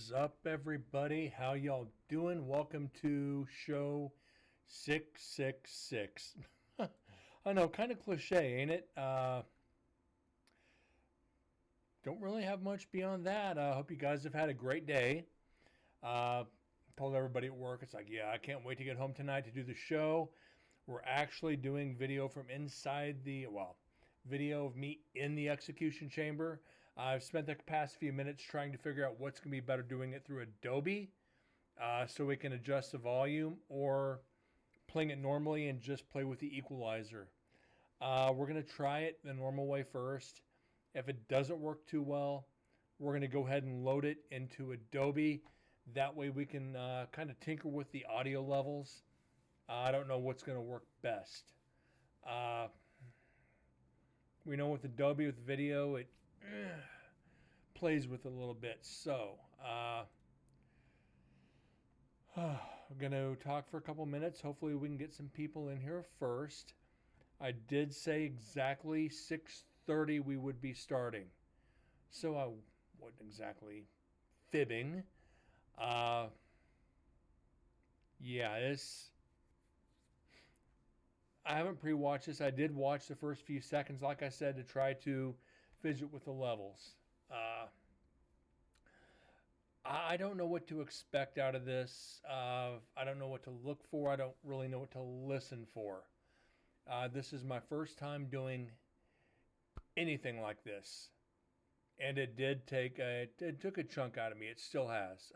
What's up, everybody? How y'all doing? Welcome to show 666. I know, kind of cliche, ain't it? Don't really have much beyond that. I hope you guys have had a great day. Uh, Told everybody at work, it's like, yeah, I can't wait to get home tonight to do the show. We're actually doing video from inside video of me in the execution chamber. I've spent the past few minutes trying to figure out what's going to be better doing it through Adobe so we can adjust the volume or playing it normally and just play with the equalizer. We're going to try it the normal way first. If it doesn't work too well, we're going to go ahead and load it into Adobe. That way we can kind of tinker with the audio levels. I don't know what's going to work best. Uh, we know with Adobe with video, it plays with it a little bit. So, I'm going to talk for a couple minutes. Hopefully we can get some people in here first. I did say exactly 6:30 we would be starting. So I wasn't exactly fibbing. Uh, yeah, I haven't pre-watched this. I did watch the first few seconds, like I said, to try to fidget with the levels. Uh, I don't know what to expect out of this. I don't know what to look for. I don't really know what to listen for. This is my first time doing anything like this, and it took a chunk out of me. It still has.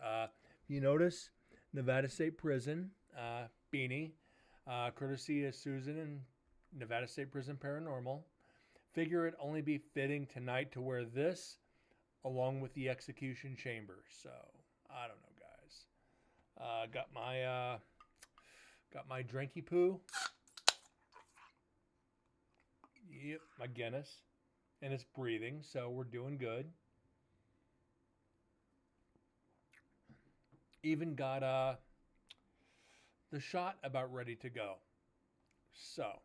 You notice Nevada State Prison beanie, courtesy of Susan and Nevada State Prison Paranormal. Figure it only be fitting tonight to wear this along with the execution chamber. So I don't know, guys. Got my drinky poo. Yep, my Guinness, and it's breathing, so we're doing good. Even got the shot about ready to go. So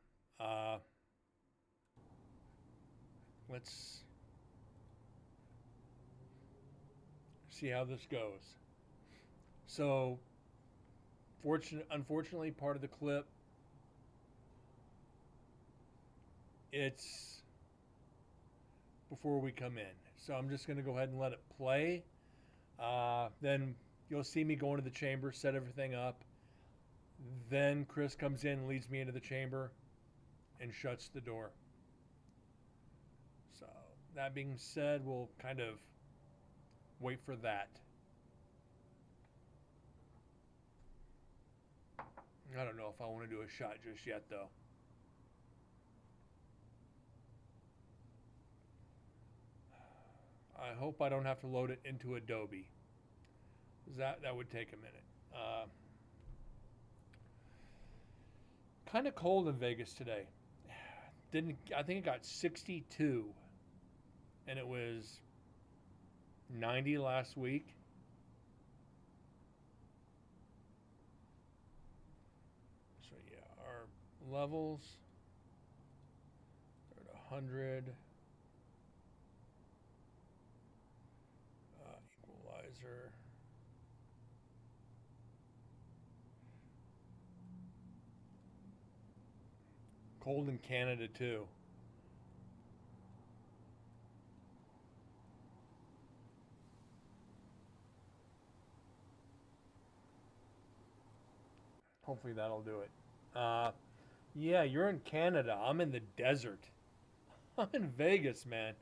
let's see how this goes. So, unfortunately, part of the clip, it's before we come in. So I'm just going to go ahead and let it play. Then you'll see me go into the chamber, set everything up. Then Chris comes in, leads me into the chamber, and shuts the door. So that being said, we'll kind of wait for that. I don't know if I want to do a shot just yet, though. I hope I don't have to load it into Adobe. That would take a minute. Kind of cold in Vegas today. I think it got 62, and it was 90 last week. So yeah, our levels are at 100. Equalizer. Cold in Canada too. Hopefully that'll do it. Yeah, you're in Canada. I'm in the desert. I'm in Vegas, man.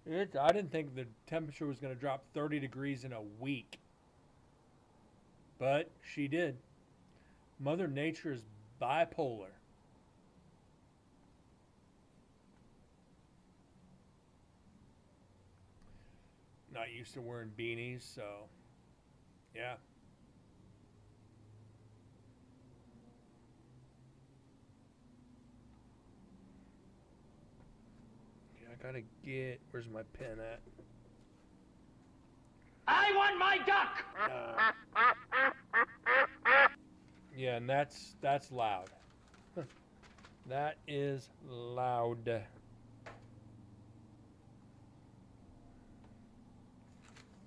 I didn't think the temperature was going to drop 30 degrees in a week. But she did. Mother Nature is bipolar. Not used to wearing beanies, so yeah. Yeah, I gotta where's my pen at? I want my duck! Yeah, and that's loud. That is loud.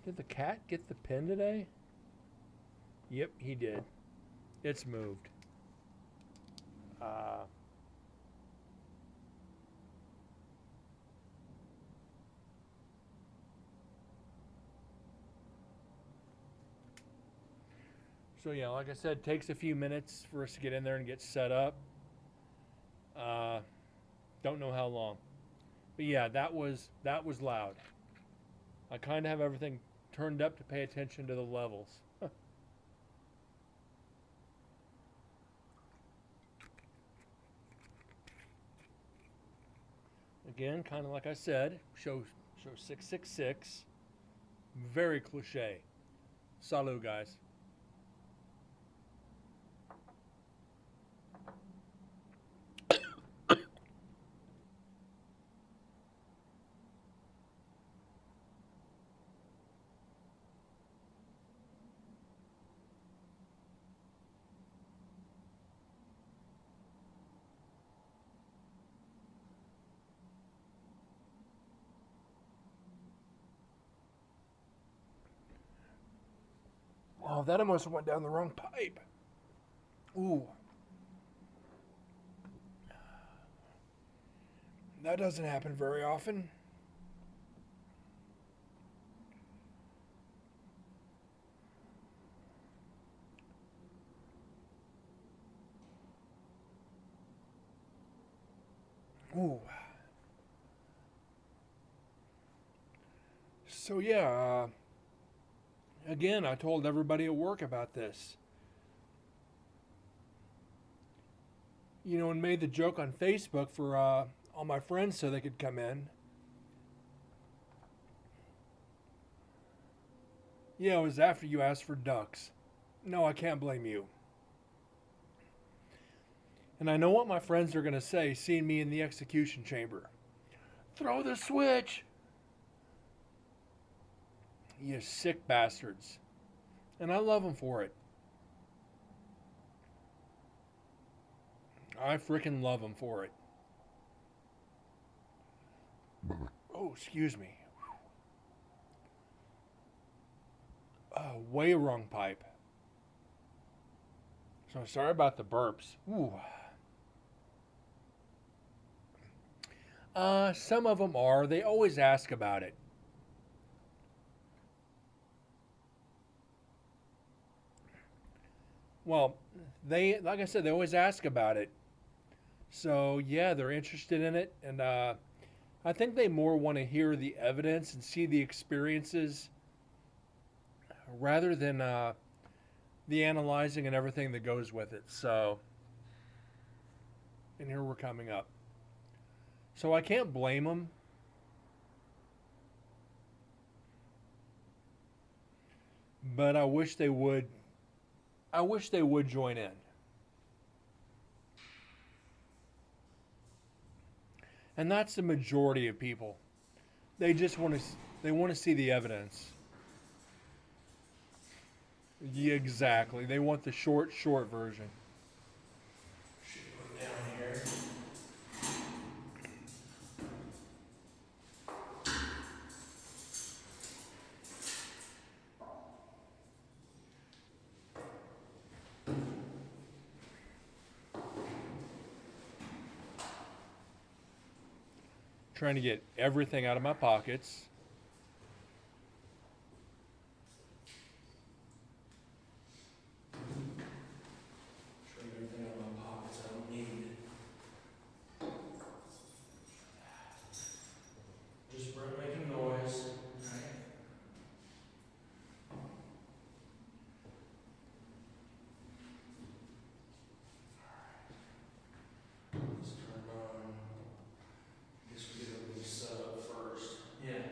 Did the cat get the pin today? Yep, he did. It's moved. So yeah, like I said, it takes a few minutes for us to get in there and get set up. Don't know how long, but yeah, that was loud. I kind of have everything turned up to pay attention to the levels. Again, kind of like I said, show 666. Very cliche. Salut, guys. Oh, that almost went down the wrong pipe. Ooh. That doesn't happen very often. Ooh. So yeah, again, I told everybody at work about this. You know, and made the joke on Facebook for all my friends so they could come in. Yeah, it was after you asked for ducks. No, I can't blame you. And I know what my friends are going to say seeing me in the execution chamber. Throw the switch! You sick bastards. And I love them for it. I freaking love them for it. Oh, excuse me. Way wrong pipe. So sorry about the burps. Ooh. Some of them are. They always ask about it. Well, like I said, they always ask about it. So yeah, they're interested in it, and I think they more want to hear the evidence and see the experiences rather than the analyzing and everything that goes with it. So, and here we're coming up. So I can't blame them. But I wish they would. I wish they would join in. And that's the majority of people. They just want to. They want to see the evidence. Yeah, exactly. They want the short version. Should put down here. Trying to get everything out of my pockets. Trim everything out of my pockets I don't need. Just Brent making noise. Right? Let's turn on. Guess we get everything set up first. Yeah.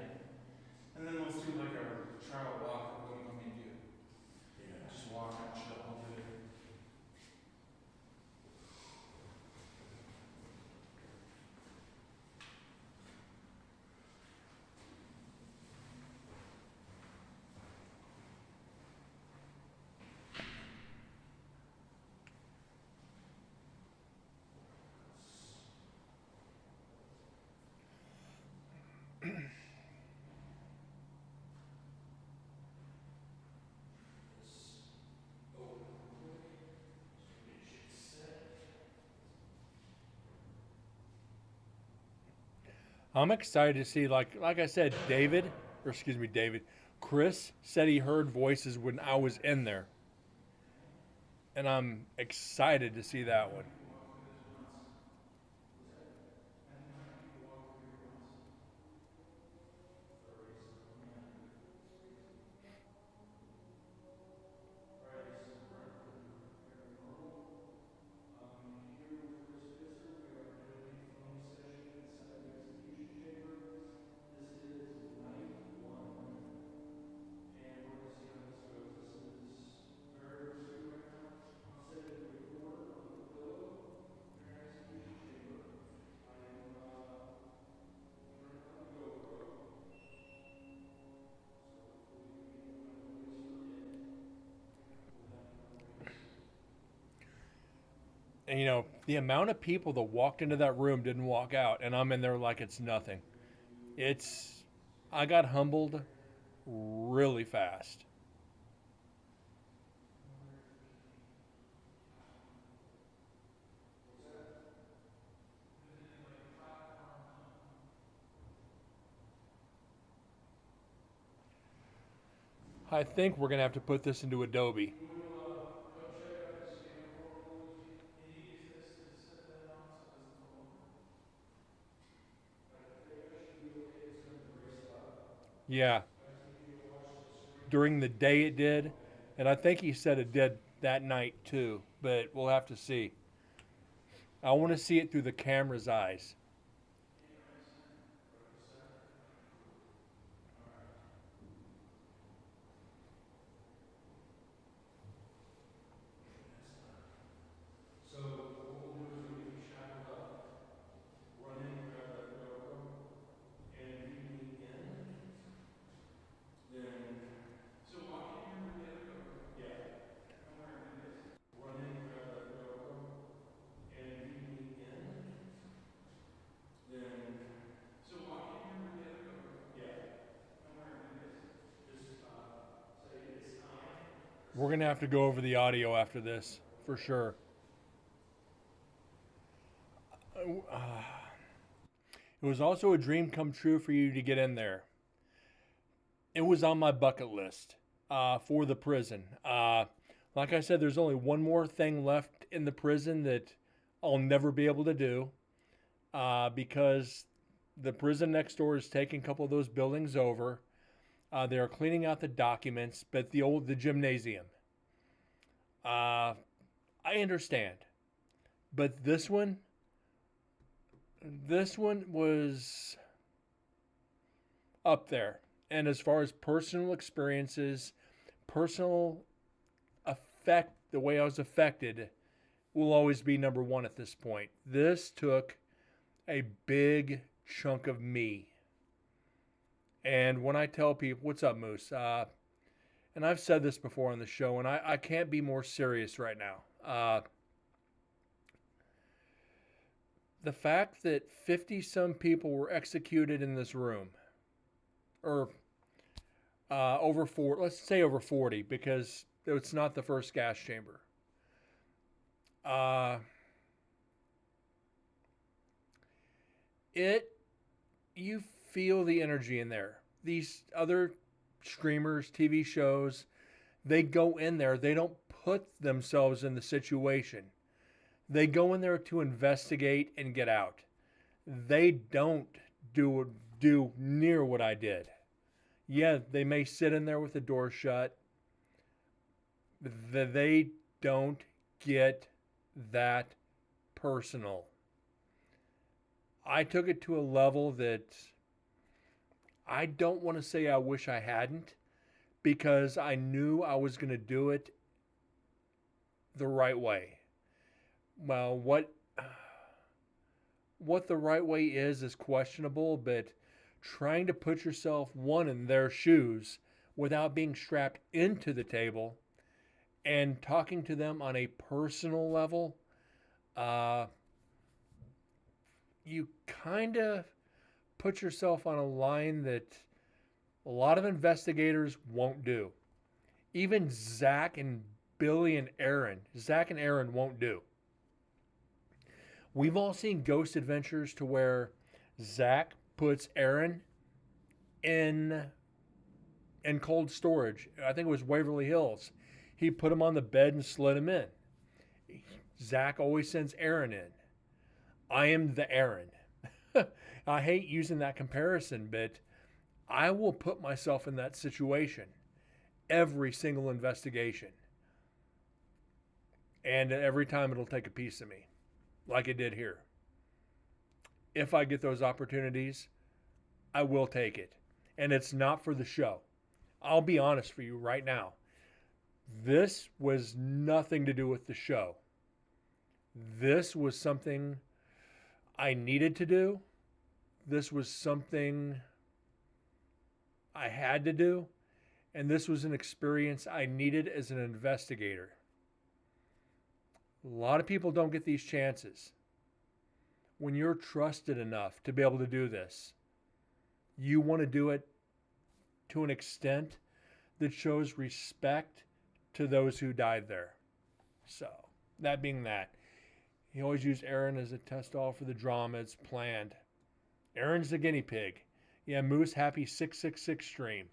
I'm excited to see, like I said, Chris said he heard voices when I was in there. And I'm excited to see that one. And the amount of people that walked into that room didn't walk out, and I'm in there like it's nothing. I got humbled really fast. I think we're gonna have to put this into Adobe. Yeah, during the day it did, and I think he said it did that night too. But we'll have to see. I want to see it through the camera's eyes. So what we'll do is we'll get you shackled up, run in, grab that GoPro, and if you need in, then. So walk in here with the other GoPro. Yeah. And we're gonna do this. Run in, grab that GoPro, and if you need in, then. So walk in here with the other GoPro. Yeah. And we're gonna do this. Just say it's time. We're gonna have to go over the audio after this for sure. It was also a dream come true for you to get in there. It was on my bucket list for the prison. Like I said, there's only one more thing left in the prison that I'll never be able to do because the prison next door is taking a couple of those buildings over. They are cleaning out the documents, but the gymnasium. I understand, but this one was up there. And as far as personal experiences, personal effect, the way I was affected will always be number one at this point. This took a big chunk of me. And when I tell people, what's up, Moose? And I've said this before on the show, and I can't be more serious right now. The fact that 50-some people were executed in this room, or let's say over 40, because it's not the first gas chamber. You feel the energy in there. These other streamers, TV shows, they go in there. They don't put themselves in the situation. They go in there to investigate and get out. They don't do near what I did. Yeah, they may sit in there with the door shut. They don't get that personal. I took it to a level that I don't want to say I wish I hadn't, because I knew I was going to do it the right way. Well, what the right way is questionable, but trying to put yourself, one, in their shoes without being strapped into the table and talking to them on a personal level, you kind of put yourself on a line that a lot of investigators won't do. Even Zach and Aaron won't do. We've all seen Ghost Adventures to where Zach puts Aaron in cold storage. I think it was Waverly Hills. He put him on the bed and slid him in. Zach always sends Aaron in. I am the Aaron. I hate using that comparison, but I will put myself in that situation every single investigation. And every time it'll take a piece of me, like it did here. If I get those opportunities, I will take it. And it's not for the show. I'll be honest for you right now. This was nothing to do with the show. This was something I needed to do. This was something I had to do. And this was an experience I needed as an investigator. A lot of people don't get these chances. When you're trusted enough to be able to do this, you want to do it to an extent that shows respect to those who died there. So, that being that, he always used Aaron as a test all for the drama. It's planned. Aaron's the guinea pig. Yeah, Moose, happy 666 stream.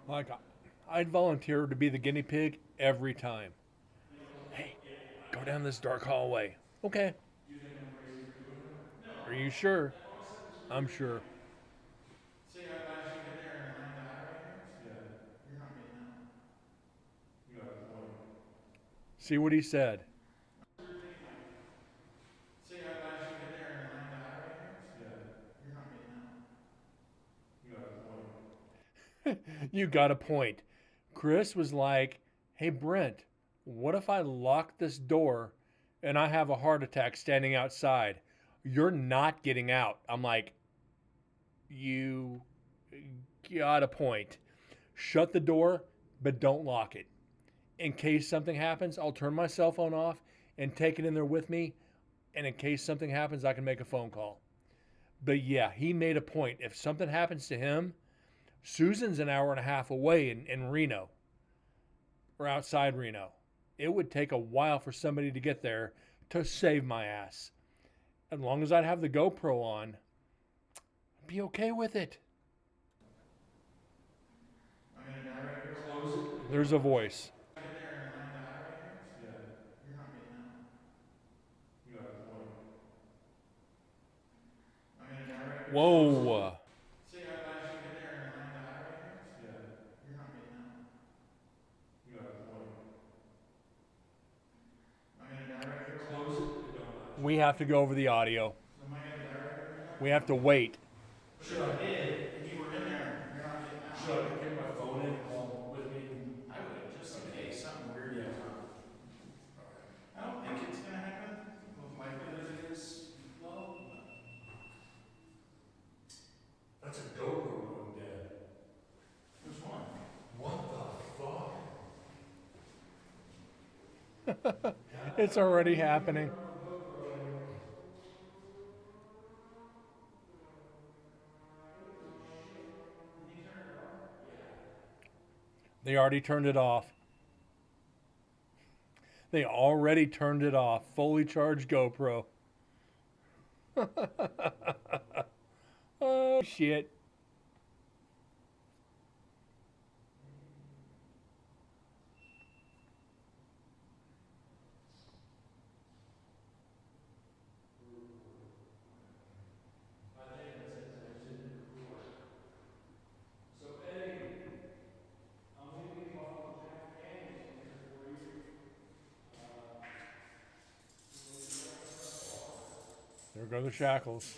Like, I'd volunteer to be the guinea pig every time. Hey, go down this dark hallway. Okay. Are you sure? I'm sure. Say I last you in there and I die right here? Yeah. You're not getting out. You got a point. See what he said. Say I last you in there and I die right here? Yeah. You're not getting out. You got a point. You got a point. Chris was like, hey, Brent, what if I lock this door and I have a heart attack standing outside? You're not getting out. I'm like, you got a point. Shut the door, but don't lock it. In case something happens, I'll turn my cell phone off and take it in there with me. And in case something happens, I can make a phone call. But yeah, he made a point. If something happens to him, Susan's an hour and a half away in Reno, or outside Reno. It would take a while for somebody to get there to save my ass. As long as I'd have the GoPro on, I'd be okay with it. I'm gonna die right here. Close it. There's a voice. Get there and I die right here? Yeah. You're not getting out. You got a point. I'm gonna die right here. Whoa. Say I last you in there and I die right here? Yeah. You're not getting out. You got a point. I'm gonna die right here. Close it. We have to go over the audio. Am I gonna die right here? We have to wait. Should I did, and you were in there, you're not getting out. Should I take my phone in home with me? I would, just in case something weird is up. I don't think it's gonna happen, with likelihood it is low, but. That's a GoPro going dead. Which one? What the fuck? It's already happening. They already turned it off. They already turned it off. Fully charged GoPro. Oh, shit. There go the shackles.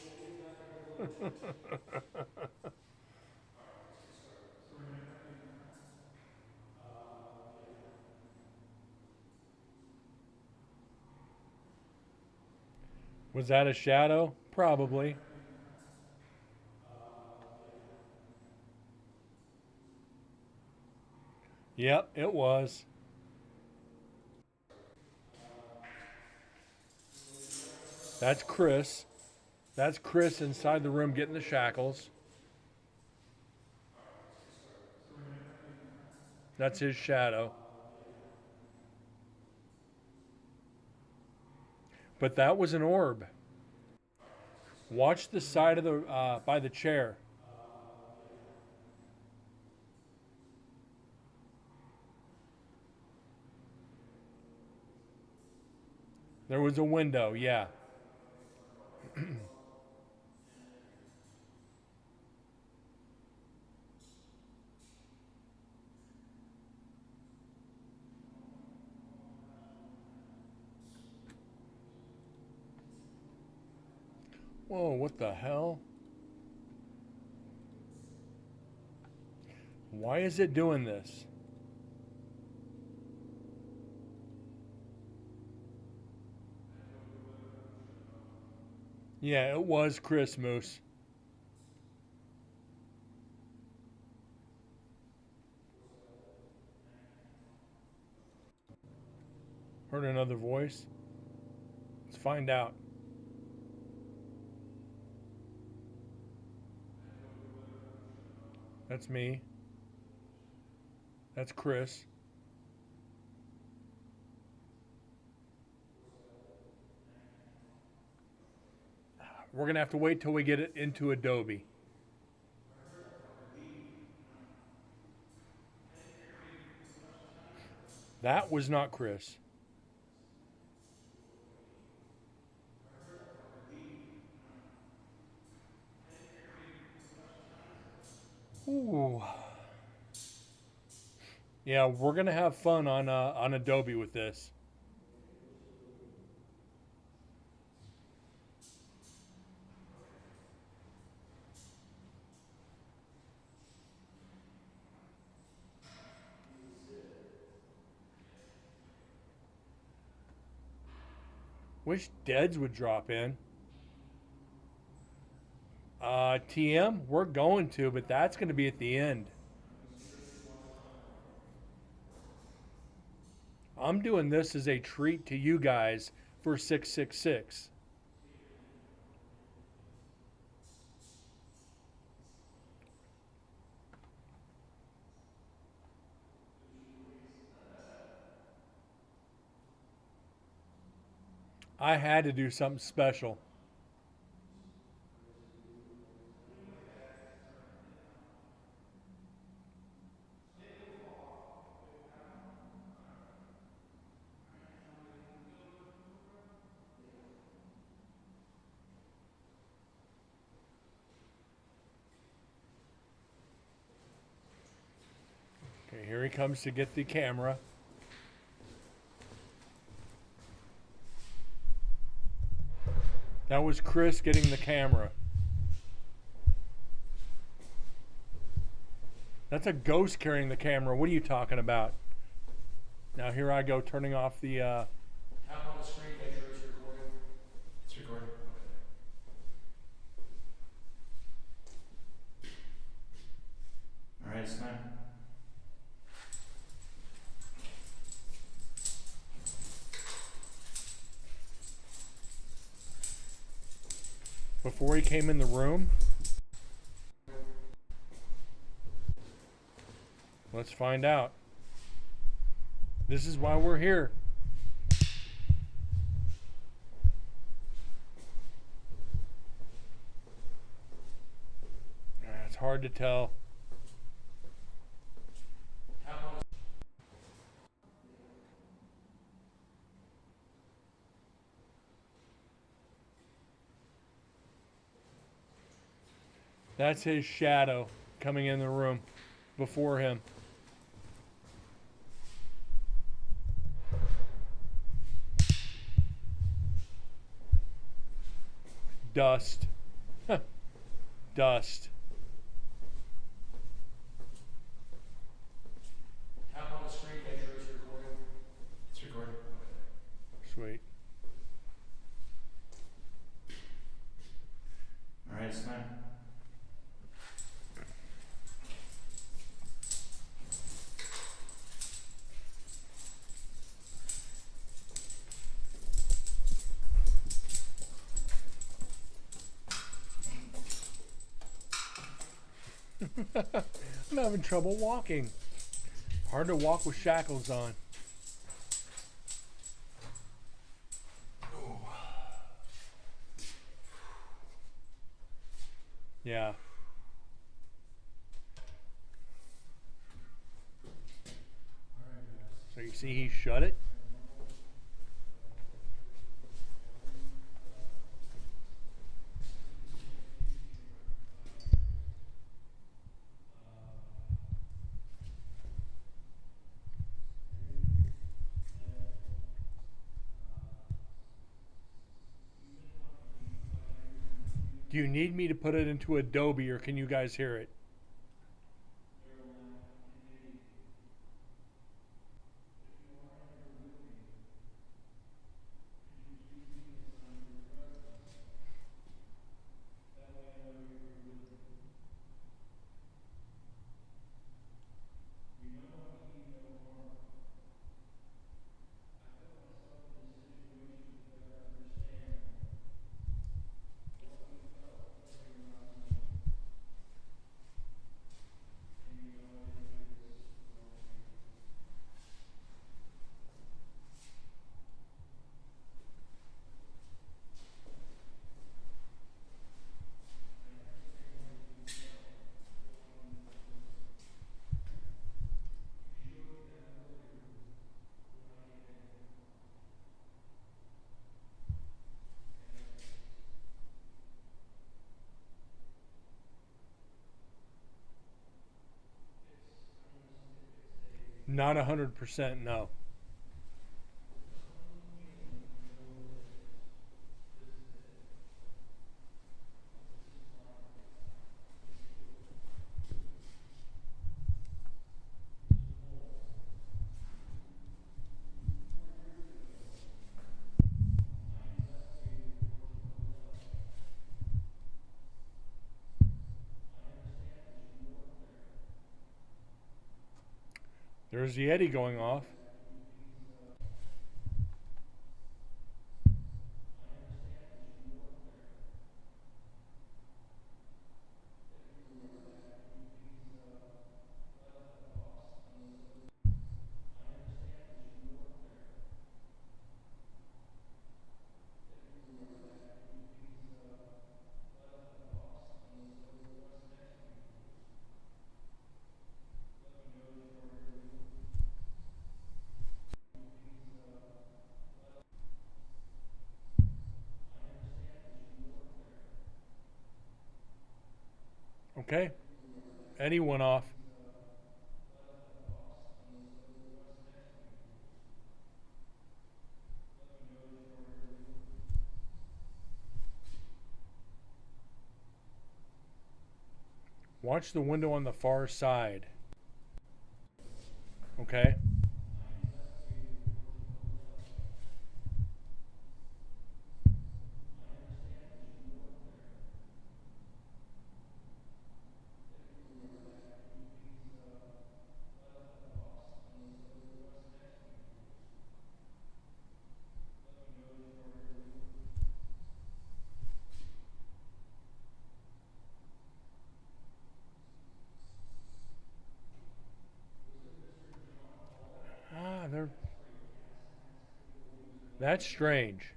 Was that a shadow? Probably. Yep, it was. That's Chris. That's Chris inside the room getting the shackles. That's his shadow. But that was an orb. Watch the side of the by the chair. There was a window, yeah. Whoa, what the hell? Why is it doing this? Yeah, it was Chris Moose. Heard another voice. Let's find out. That's me. That's Chris. We're going to have to wait till we get it into Adobe. That was not Chris. Ooh. Yeah, we're going to have fun on Adobe with this. Wish Deads would drop in. TM, we're going to, but that's going to be at the end. I'm doing this as a treat to you guys for 666. I had to do something special. Okay, here he comes to get the camera. That was Chris getting the camera. That's a ghost carrying the camera. What are you talking about? Now here I go turning off the... Tap on the screen, make sure it's recording. It's recording. All right, it's time. Before he came in the room. Let's find out. This is why we're here. It's hard to tell. That's his shadow coming in the room before him. Dust. Dust. Tap on the screen, make sure it's recording. It's recording. Sweet. I'm having trouble walking. Hard to walk with shackles on. Yeah. So you see he shut it? Do you need me to put it into Adobe or can you guys hear it? Not 100%, no. There's the Yeti going off. Okay. Eddie went off. Watch the window on the far side. Okay. Ah, they're. That's strange.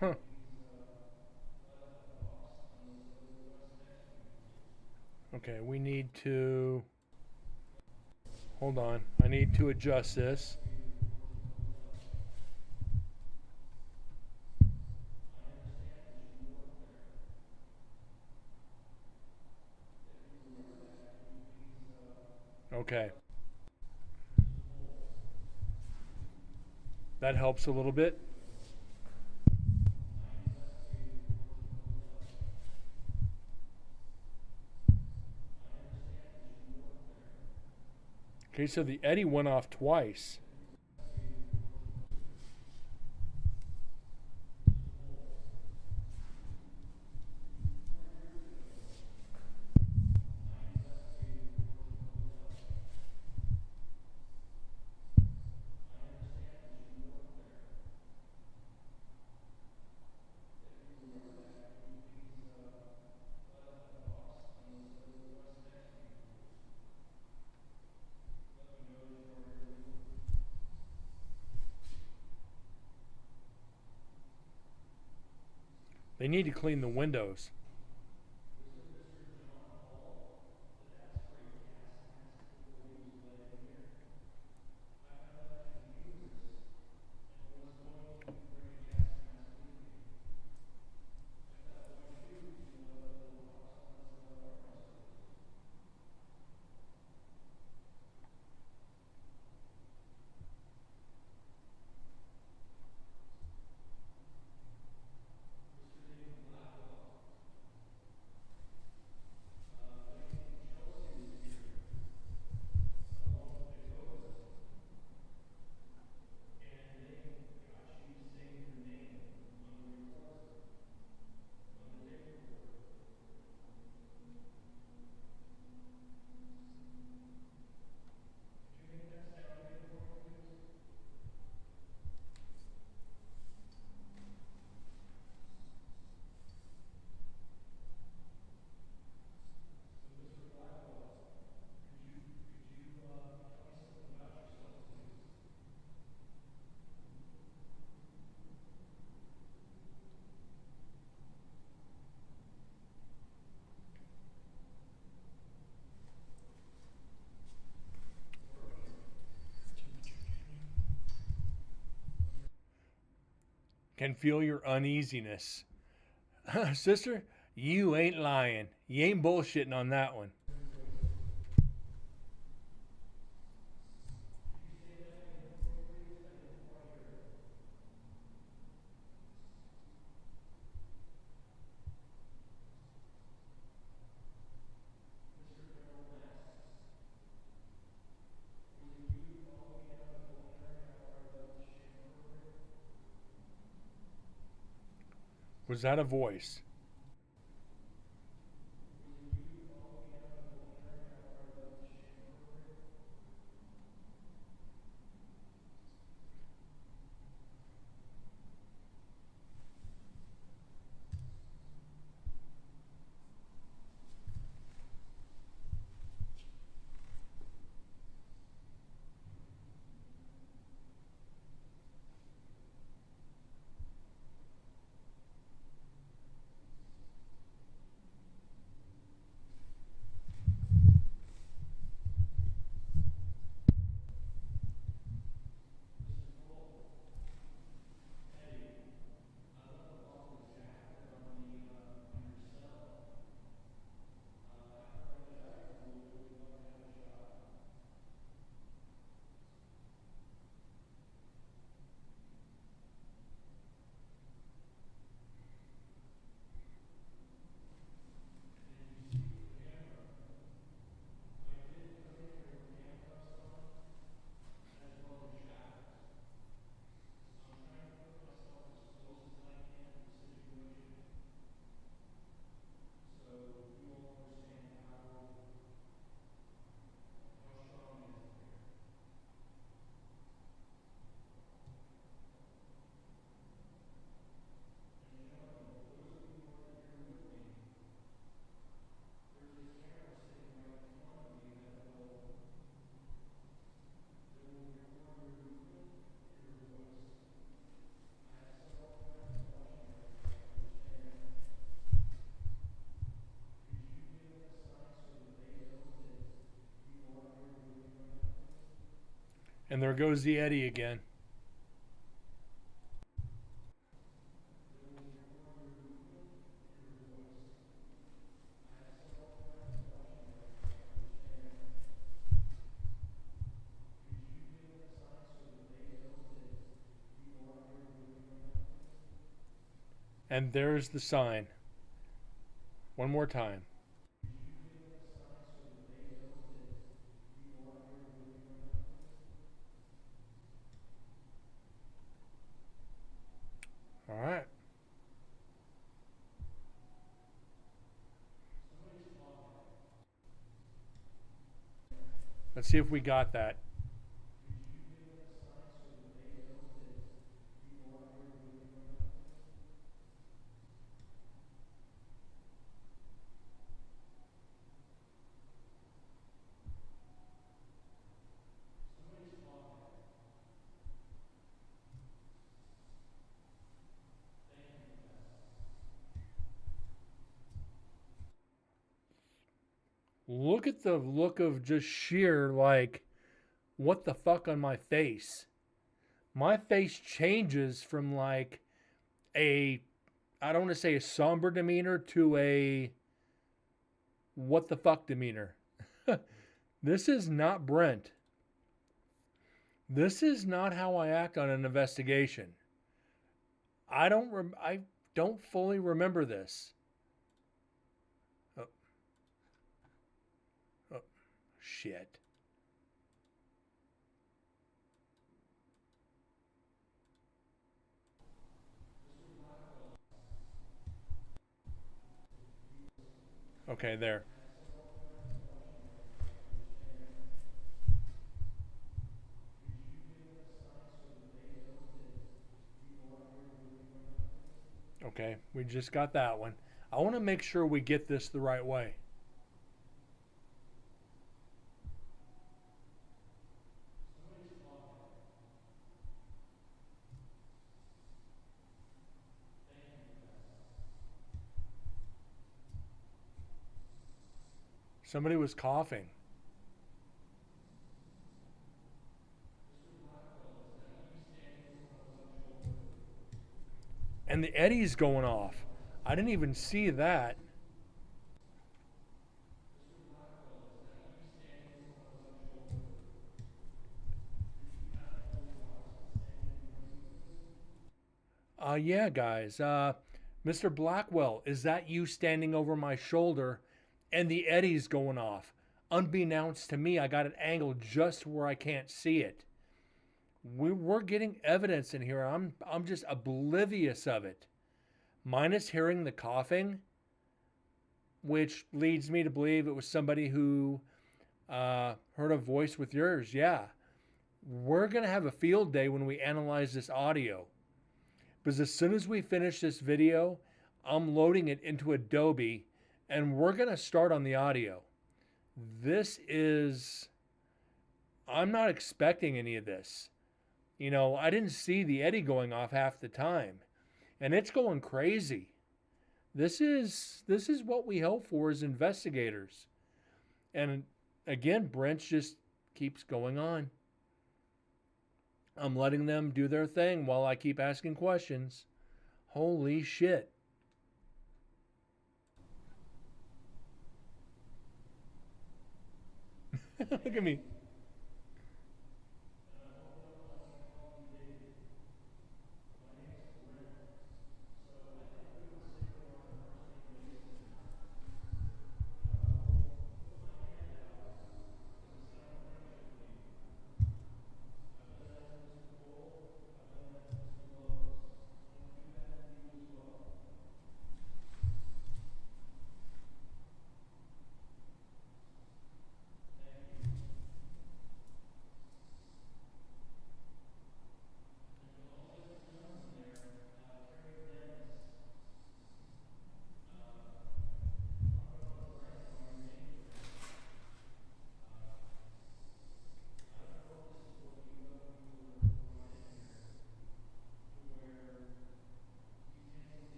Huh. Okay, we need to. Hold on. I need to adjust this. Okay. That helps a little bit. Okay, so the Eddie went off twice. They need to clean the windows. Can feel your uneasiness. Sister, you ain't lying. You ain't bullshitting on that one. Was that a voice? And there goes the Eddie again. And there's the sign. One more time. All right. Let's see if we got that. Look at the look of just sheer, like, what the fuck on my face. My face changes from like a, I don't want to say a somber demeanor to a what the fuck demeanor. This is not Brent. This is not how I act on an investigation. I don't fully remember this. Oh, oh shit. Okay, there. Okay, we just got that one. I want to make sure we get this the right way. Somebody was coughing. And the eddy's going off. I didn't even see that. Yeah, guys. Mr. Blackwell, is that you standing over my shoulder and the eddy's going off? Unbeknownst to me, I got it angled just where I can't see it. We're getting evidence in here. I'm just oblivious of it. Minus hearing the coughing, which leads me to believe it was somebody who heard a voice with yours. Yeah. We're going to have a field day when we analyze this audio. Because as soon as we finish this video, I'm loading it into Adobe and we're going to start on the audio. This is, I'm not expecting any of this. You know, I didn't see the eddy going off half the time and it's going crazy. This is what we hope for as investigators. And again, Brent just keeps going on. I'm letting them do their thing while I keep asking questions. Holy shit. Look at me.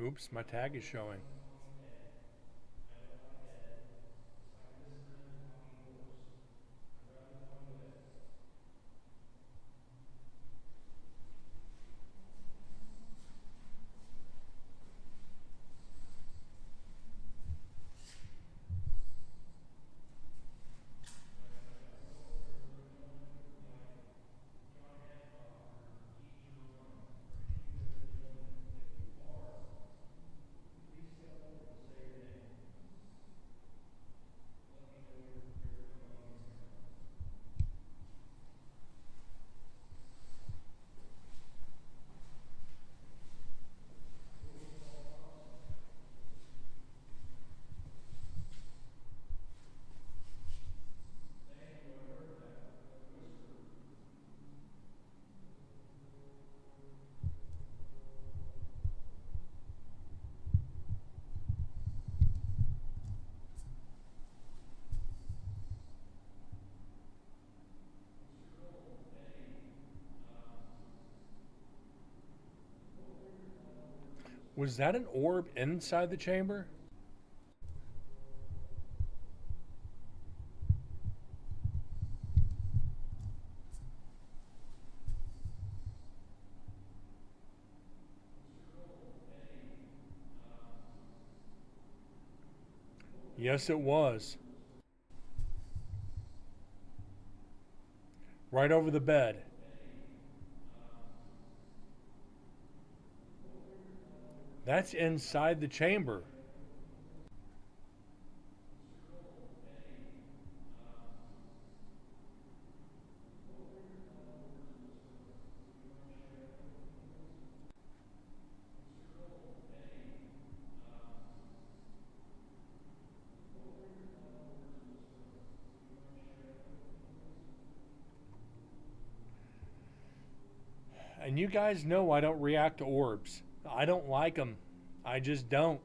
Oops, my tag is showing. Was that an orb inside the chamber? Yes, it was. Right over the bed. That's inside the chamber. And you guys know I don't react to orbs. I don't like them. I just don't.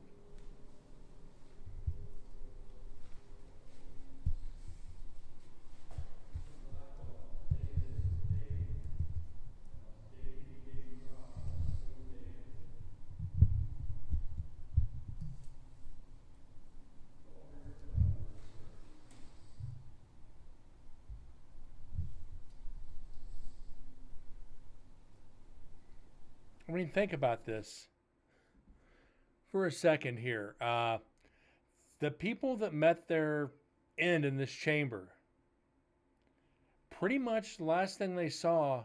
I mean, think about this for a second here. The people that met their end in this chamber, pretty much the last thing they saw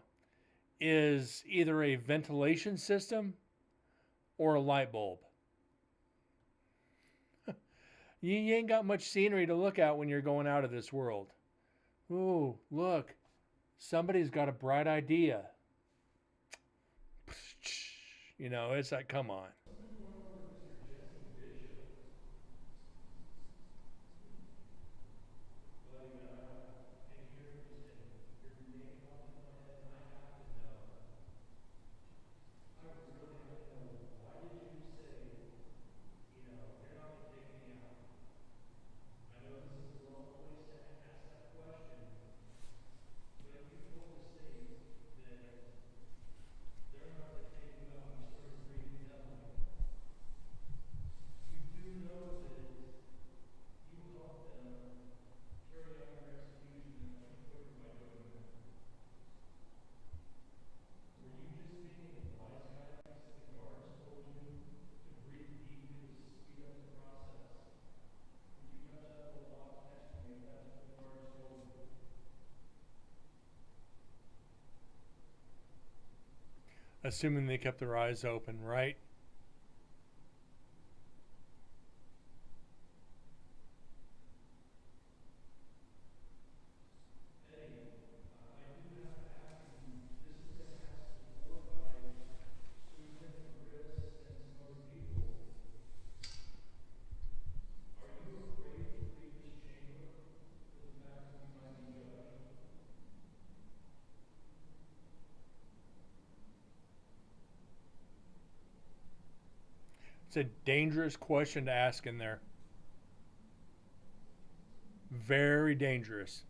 is either a ventilation system or a light bulb. You ain't got much scenery to look at when you're going out of this world. Ooh, look, somebody's got a bright idea. You know, it's like, come on. Assuming they kept their eyes open, right? It's a dangerous question to ask in there. Very dangerous.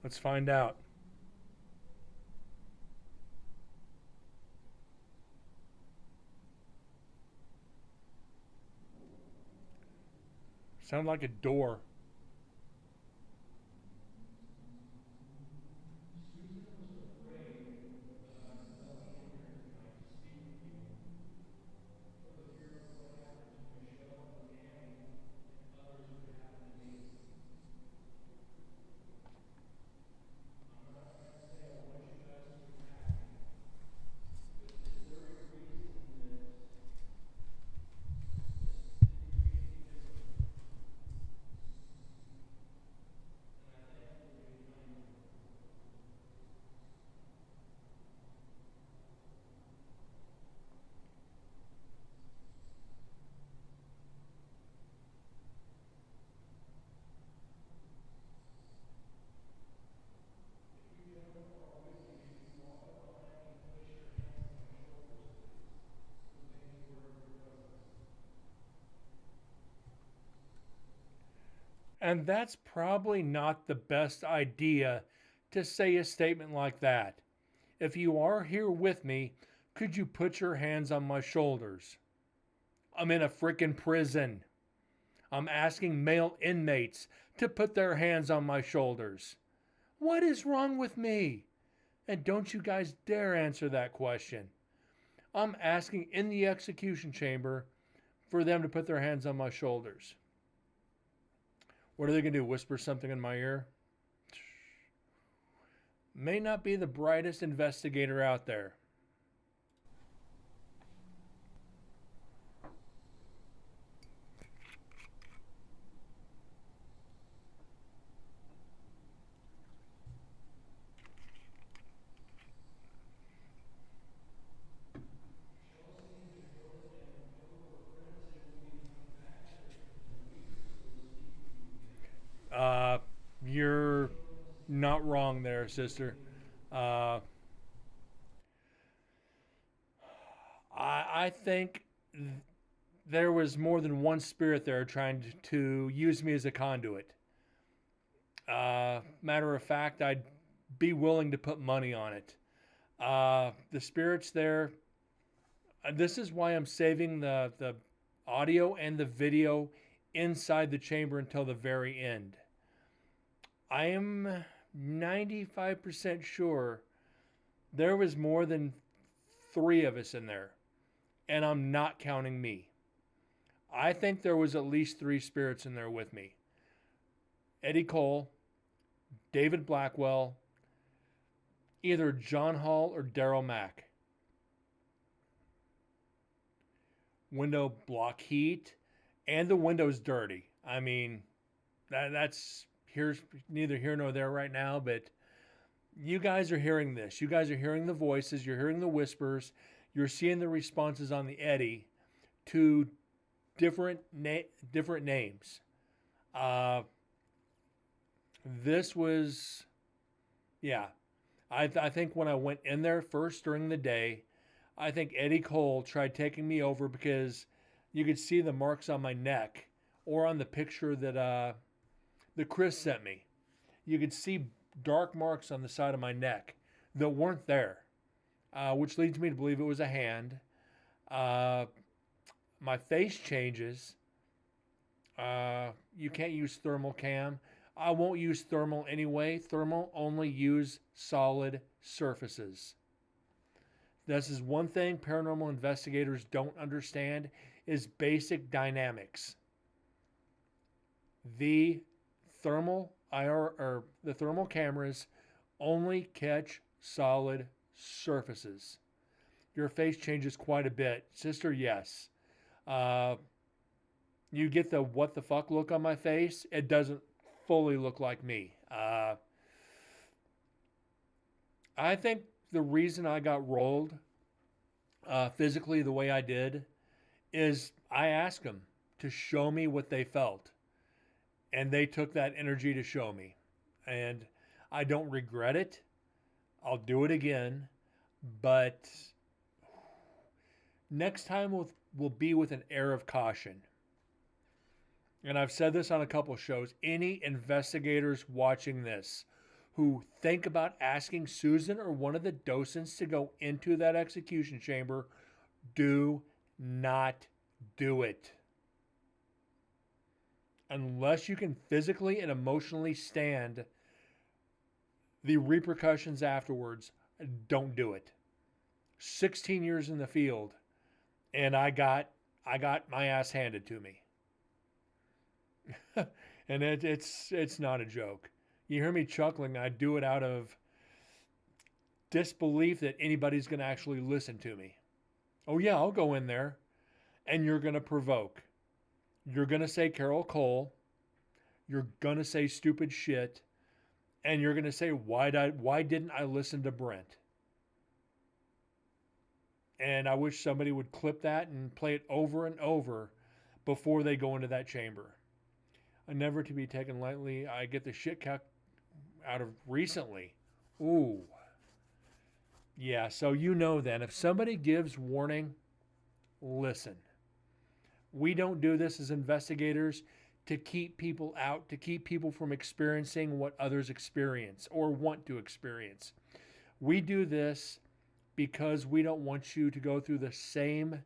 Let's find out. Sound like a door. And that's probably not the best idea to say a statement like that. If you are here with me, could you put your hands on my shoulders? I'm in a frickin' prison. I'm asking male inmates to put their hands on my shoulders. What is wrong with me? And don't you guys dare answer that question. I'm asking in the execution chamber for them to put their hands on my shoulders. What are they going to do? Whisper something in my ear? May not be the brightest investigator out there. You're not wrong there, sister. I think there was more than one spirit there trying to use me as a conduit. Matter of fact, I'd be willing to put money on it. The spirits there, this is why I'm saving the audio and the video inside the chamber until the very end. I am 95% sure there was more than 3 of us in there, and I'm not counting me. I think there was at least 3 spirits in there with me. Eddie Cole, David Blackwell, either John Hall or Daryl Mack. Window block heat, and the window's dirty. I mean, that's here's neither here nor there right now, but you guys are hearing this. You guys are hearing the voices. You're hearing the whispers. You're seeing the responses on the Eddie to different names. This was, yeah. I think when I went in there first during the day, I think Eddie Cole tried taking me over because you could see the marks on my neck or on the picture that Chris sent me. You could see dark marks on the side of my neck that weren't there, which leads me to believe it was a hand. My face changes. You can't use thermal cam. I won't use thermal anyway. Thermal only use solid surfaces. This is one thing paranormal investigators don't understand is basic dynamics. The thermal cameras only catch solid surfaces. Your face changes quite a bit. Sister, yes. You get the what the fuck look on my face. It doesn't fully look like me. I think the reason I got rolled physically the way I did is I asked them to show me what they felt. And they took that energy to show me. And I don't regret it. I'll do it again. But next time will be with an air of caution. And I've said this on a couple shows. Any investigators watching this who think about asking Susan or one of the docents to go into that execution chamber, do not do it. Unless you can physically and emotionally stand the repercussions afterwards, don't do it. 16 years in the field, and I got my ass handed to me. And it's not a joke. You hear me chuckling, I do it out of disbelief that anybody's going to actually listen to me. Oh yeah, I'll go in there, and you're going to provoke. You're going to say Carol Cole. You're going to say stupid shit. And you're going to say, why didn't I listen to Brent? And I wish somebody would clip that and play it over and over before they go into that chamber. Never to be taken lightly. I get the shit kicked out of recently. Ooh. Yeah, so you know then. If somebody gives warning, listen. We don't do this as investigators to keep people out, to keep people from experiencing what others experience or want to experience. We do this because we don't want you to go through the same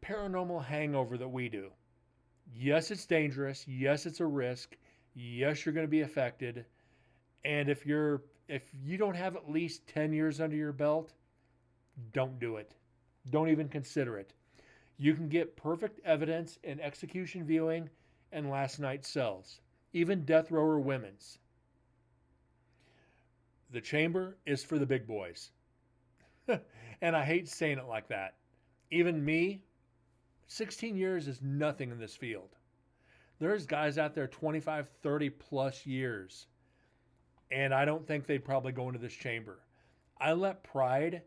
paranormal hangover that we do. Yes, it's dangerous. Yes, it's a risk. Yes, you're going to be affected. And if you don't have at least 10 years under your belt, don't do it. Don't even consider it. You can get perfect evidence in execution viewing and last night's cells, even death row or women's. The chamber is for the big boys. And I hate saying it like that. Even me, 16 years is nothing in this field. There's guys out there 25, 30 plus years, and I don't think they'd probably go into this chamber. I let pride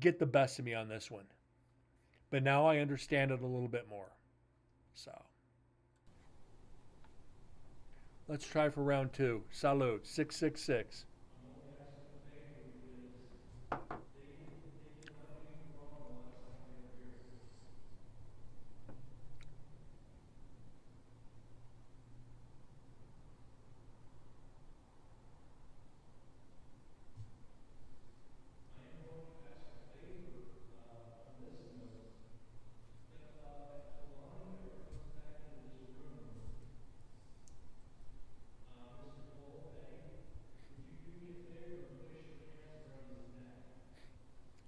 get the best of me on this one. But now I understand it a little bit more. So, let's try for round 2. Salud, 666.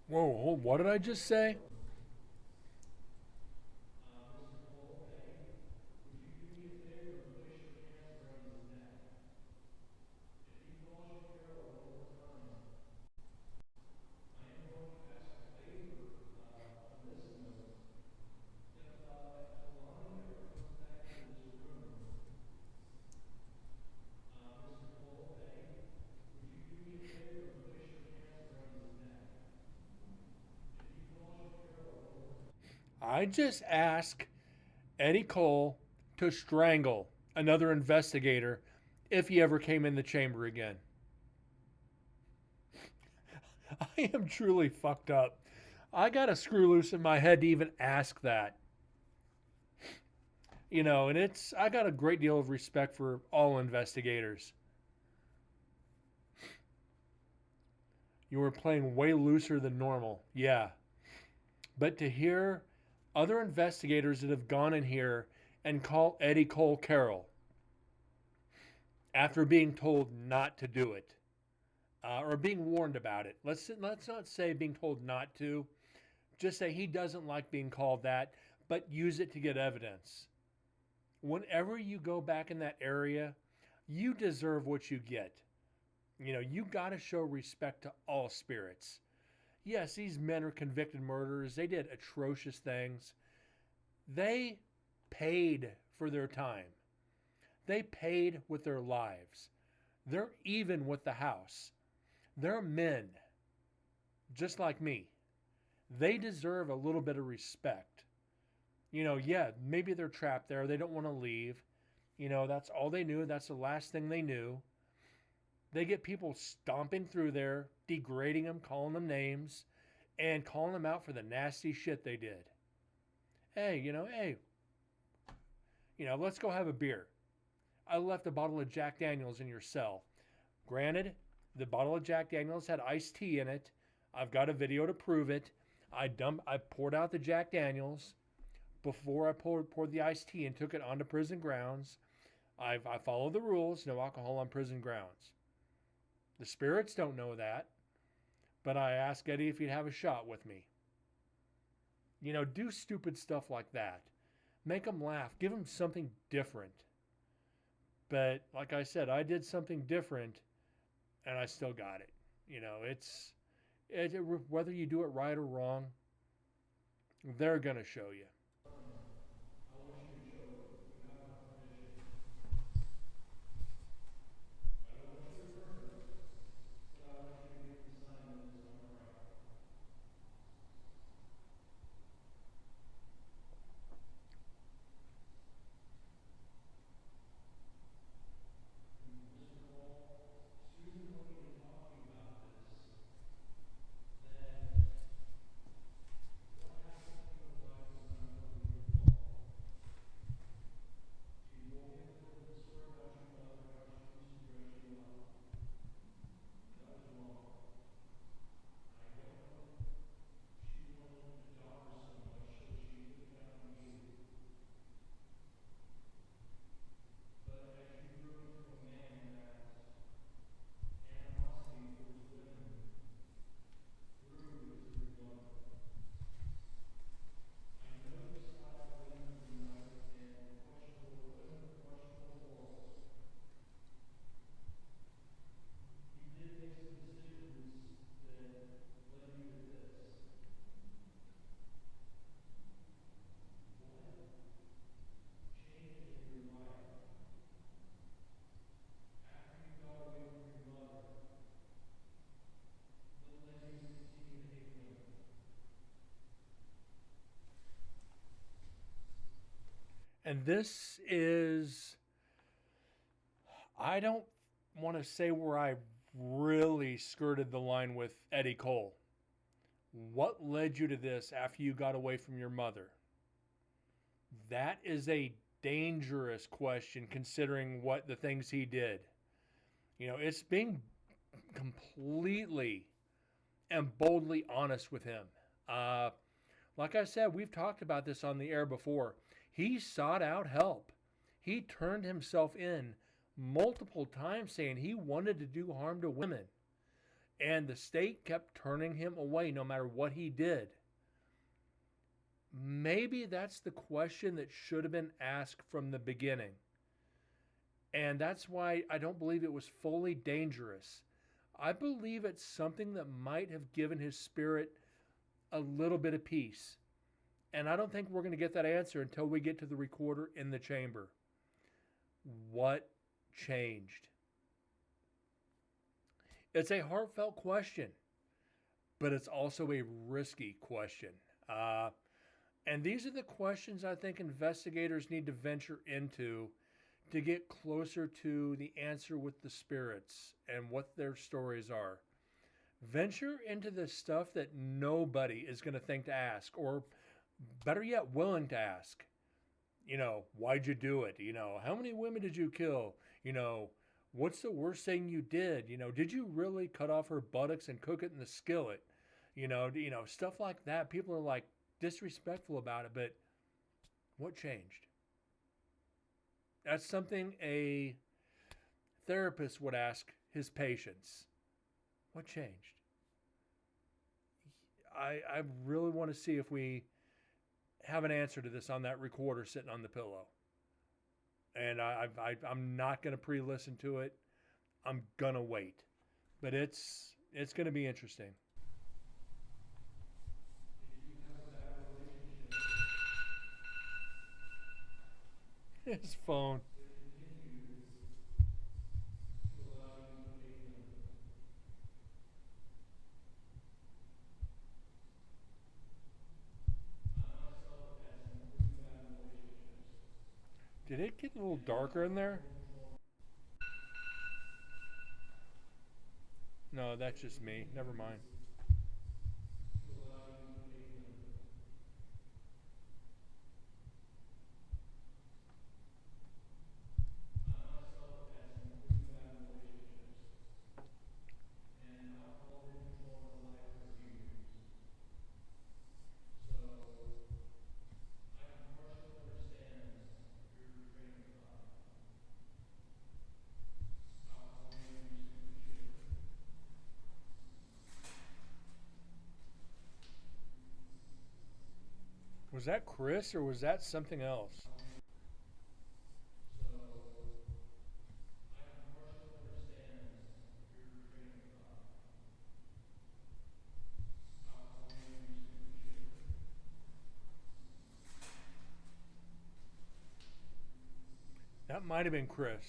Whoa, what did I just say? I just asked Eddie Cole to strangle another investigator if he ever came in the chamber again. I am truly fucked up. I got a screw loose in my head to even ask that. You know, and I got a great deal of respect for all investigators. You were playing way looser than normal. Yeah. But to hear other investigators that have gone in here and call Eddie Cole Carroll after being told not to do it, or being warned about it. Let's not say being told not to. Just say he doesn't like being called that, but use it to get evidence. Whenever you go back in that area, you deserve what you get. You know, you got to show respect to all spirits. Yes, these men are convicted murderers. They did atrocious things. They paid for their time. They paid with their lives. They're even with the house. They're men, just like me. They deserve a little bit of respect. You know, yeah, maybe they're trapped there. They don't want to leave. You know, that's all they knew. That's the last thing they knew. They get people stomping through there, degrading them, calling them names, and calling them out for the nasty shit they did. Hey, let's go have a beer. I left a bottle of Jack Daniels in your cell. Granted, the bottle of Jack Daniels had iced tea in it. I've got a video to prove it. I poured out the Jack Daniels before I poured the iced tea and took it onto prison grounds. I followed the rules, no alcohol on prison grounds. The spirits don't know that, but I asked Eddie if he'd have a shot with me. You know, do stupid stuff like that. Make them laugh. Give them something different. But like I said, I did something different, and I still got it. You know, whether you do it right or wrong, they're going to show you. And this is, I don't want to say where I really skirted the line with Eddie Cole. What led you to this after you got away from your mother? That is a dangerous question considering what the things he did. You know, it's being completely and boldly honest with him. Like I said, we've talked about this on the air before. He sought out help. He turned himself in multiple times saying he wanted to do harm to women. And the state kept turning him away no matter what he did. Maybe that's the question that should have been asked from the beginning. And that's why I don't believe it was fully dangerous. I believe it's something that might have given his spirit a little bit of peace. And I don't think we're going to get that answer until we get to the recorder in the chamber. What changed? It's a heartfelt question, but it's also a risky question. And these are the questions I think investigators need to venture into to get closer to the answer with the spirits and what their stories are. Venture into the stuff that nobody is going to think to ask, or better yet, willing to ask. You know, why'd you do it? You know, how many women did you kill? You know, what's the worst thing you did? You know, did you really cut off her buttocks and cook it in the skillet? You know, stuff like that. People are like disrespectful about it, but what changed? That's something a therapist would ask his patients. What changed? I really want to see if we have an answer to this on that recorder sitting on the pillow. And I'm not going to pre-listen to it. I'm going to wait. But it's going to be interesting. His phone. Did it get a little darker in there? No, that's just me. Never mind. Was that Chris or was that something else? That might have been Chris.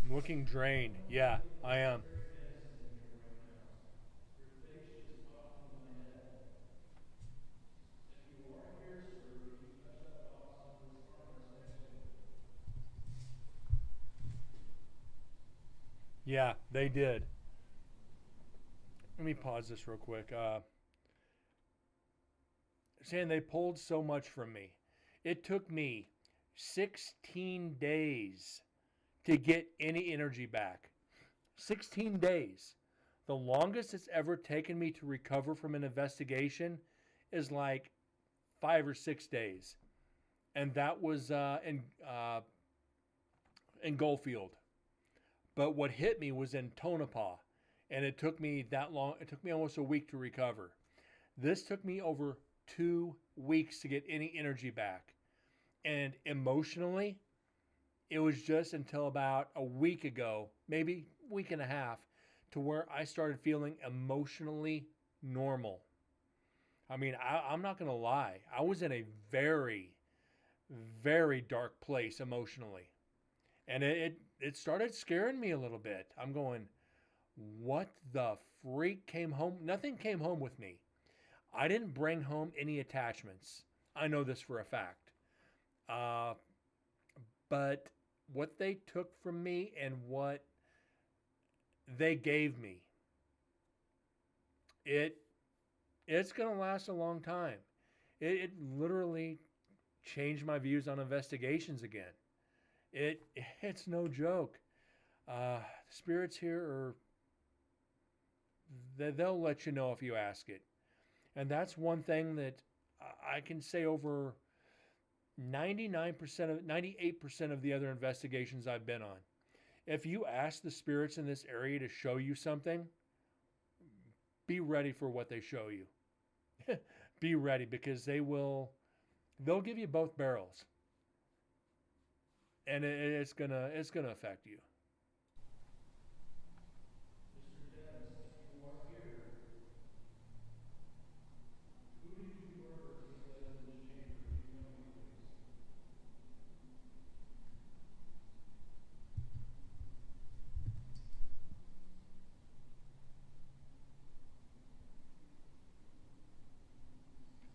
I'm looking drained. Yeah, I am. Yeah, they did. Let me pause this real quick. Saying they pulled so much from me. It took me 16 days to get any energy back. 16 days. The longest it's ever taken me to recover from an investigation is like 5 or 6 days. And that was in Goldfield. But what hit me was in Tonopah. And it took me that long. It took me almost a week to recover. This took me over 2 weeks to get any energy back. And emotionally, it was just until about a week ago, maybe week and a half, to where I started feeling emotionally normal. I mean, I'm not going to lie. I was in a very, very dark place emotionally. And it started scaring me a little bit. I'm going, what the freak came home? Nothing came home with me. I didn't bring home any attachments. I know this for a fact. But what they took from me and what they gave me, it's going to last a long time. It literally changed my views on investigations again. It's no joke. The spirits here are, they'll let you know if you ask it. And that's one thing that I can say over 98% of the other investigations I've been on. If you ask the spirits in this area to show you something, be ready for what they show you. Be ready, because they'll give you both barrels. And it's gonna affect you.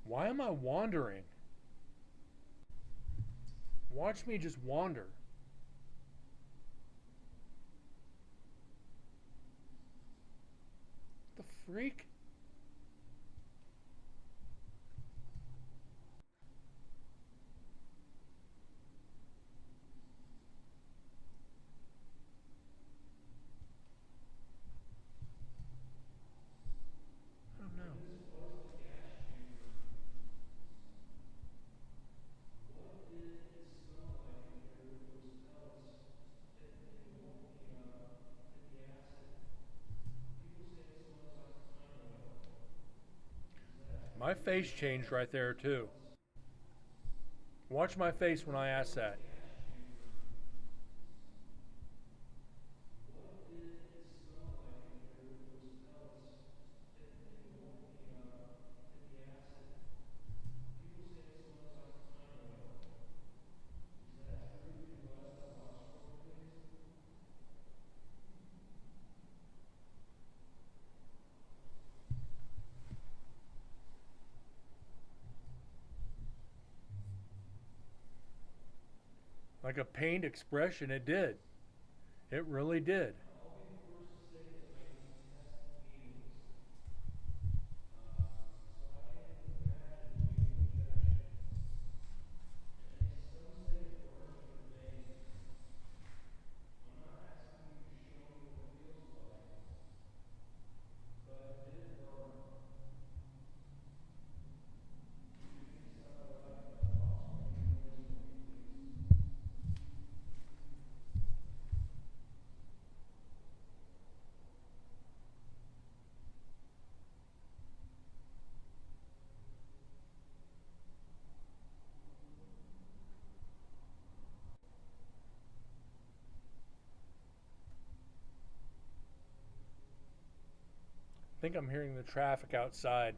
Why am I wandering? Watch me just wander. The freak? I don't know. My face changed right there too. Watch my face when I ask that. Like a pained expression, it did. It really did. I think I'm hearing the traffic outside.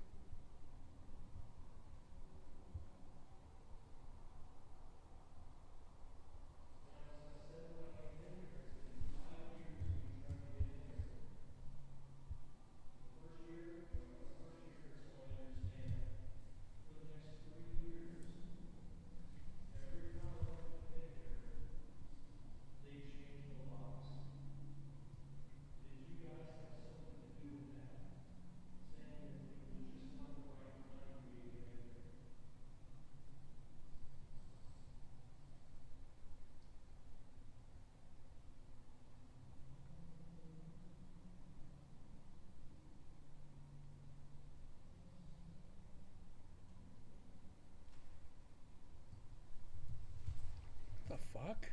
The fuck?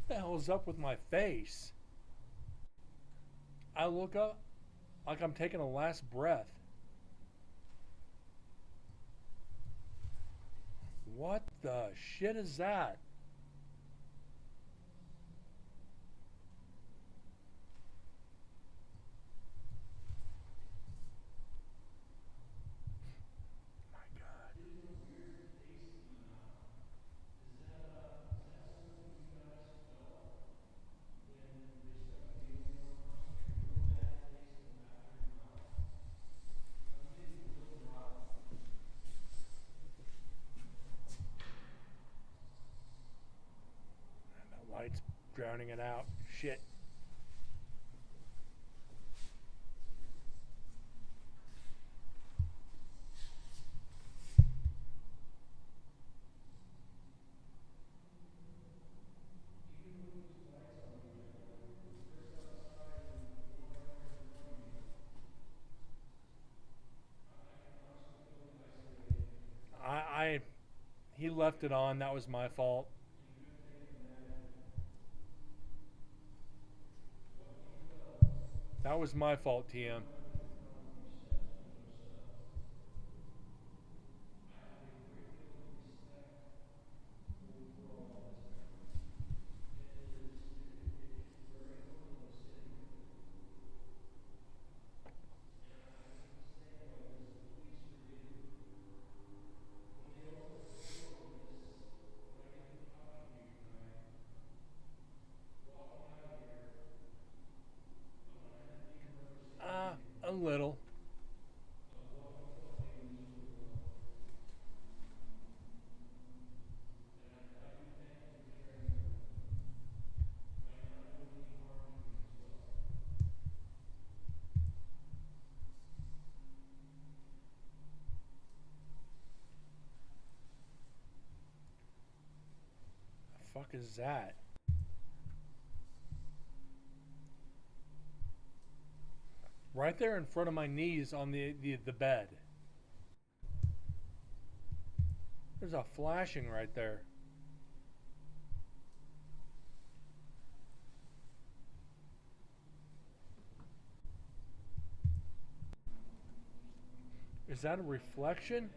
The hell is levels up with my face. I look up like I'm taking a last breath. What the shit is that? My God. The light's drowning it out. Shit. I he left it on. That was my fault. That was my fault, TM. A little. The fuck is that? Right there in front of my knees on the bed. There's a flashing right there. Is that a reflection?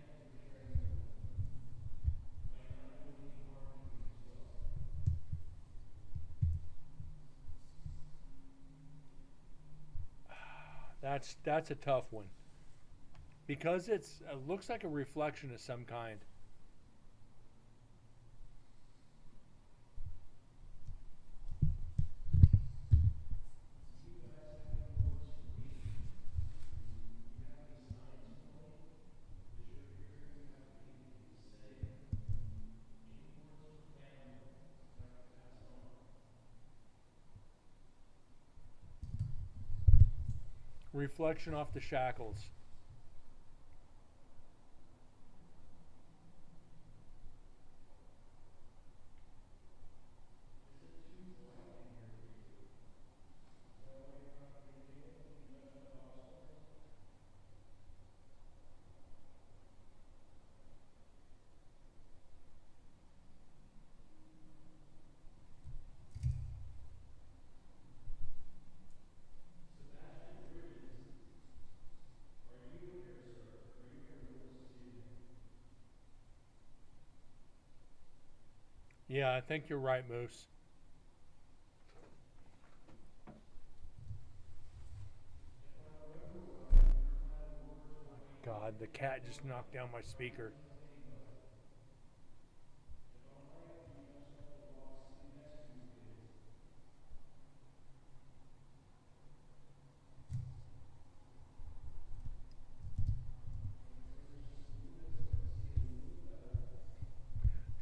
That's a tough one. Because it looks like a reflection of some kind. Reflection off the shackles. Yeah, I think you're right, Moose. God, the cat just knocked down my speaker.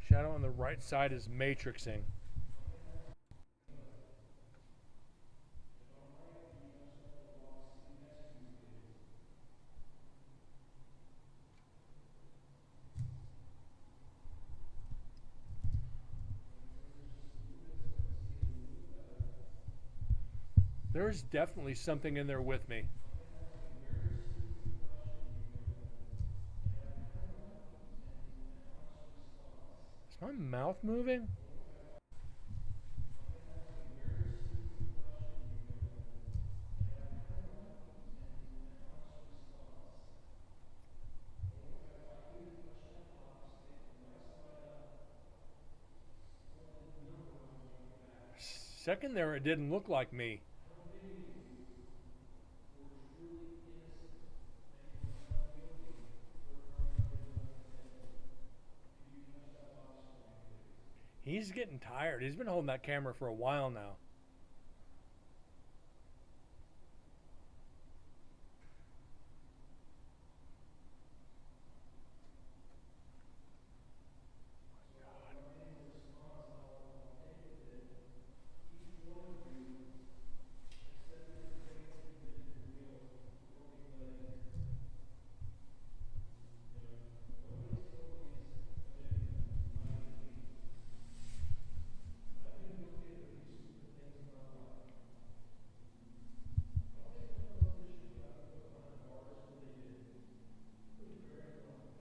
Shadow on the right side is matrixing. There's definitely something in there with me. Is my mouth moving? Second there, it didn't look like me. He's getting tired. He's been holding that camera for a while now.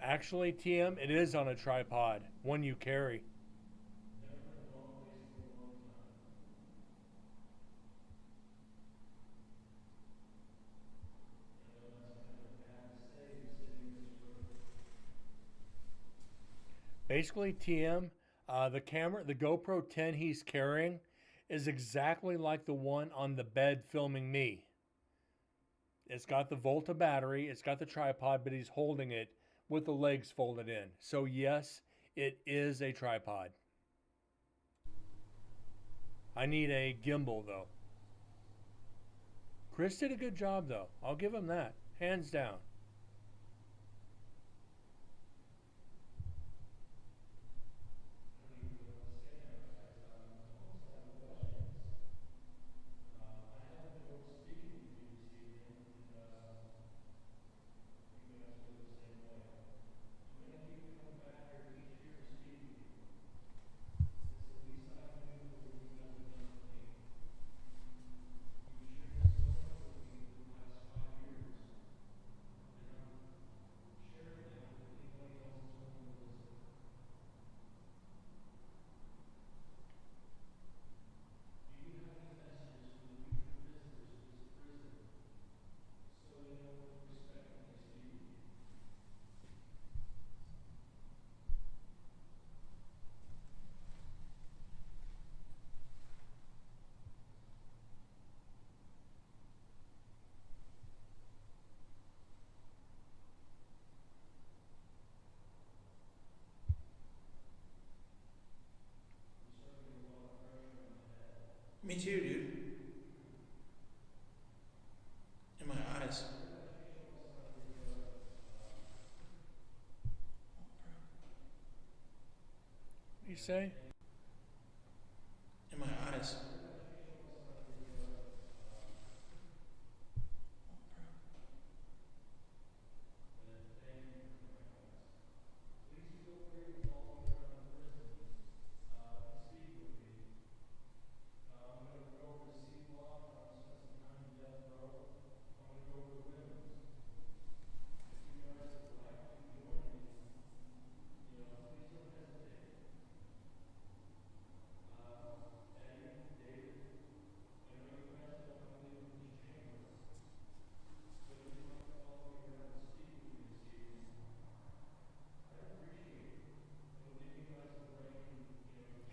Actually, TM, it is on a tripod, one you carry. Basically, TM, the camera, the GoPro 10 he's carrying is exactly like the one on the bed filming me. It's got the Volta battery, it's got the tripod, but he's holding it with the legs folded in. So yes, it is a tripod. I need a gimbal though. Chris did a good job though. I'll give him that. Hands down. Me too, dude. In my eyes. What do you say? In my eyes.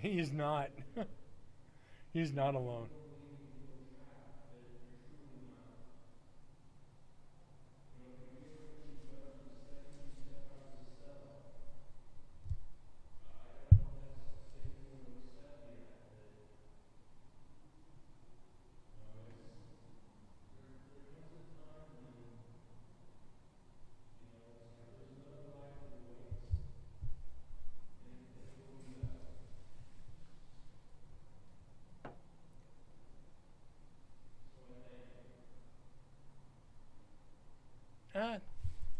He's not. He's not alone.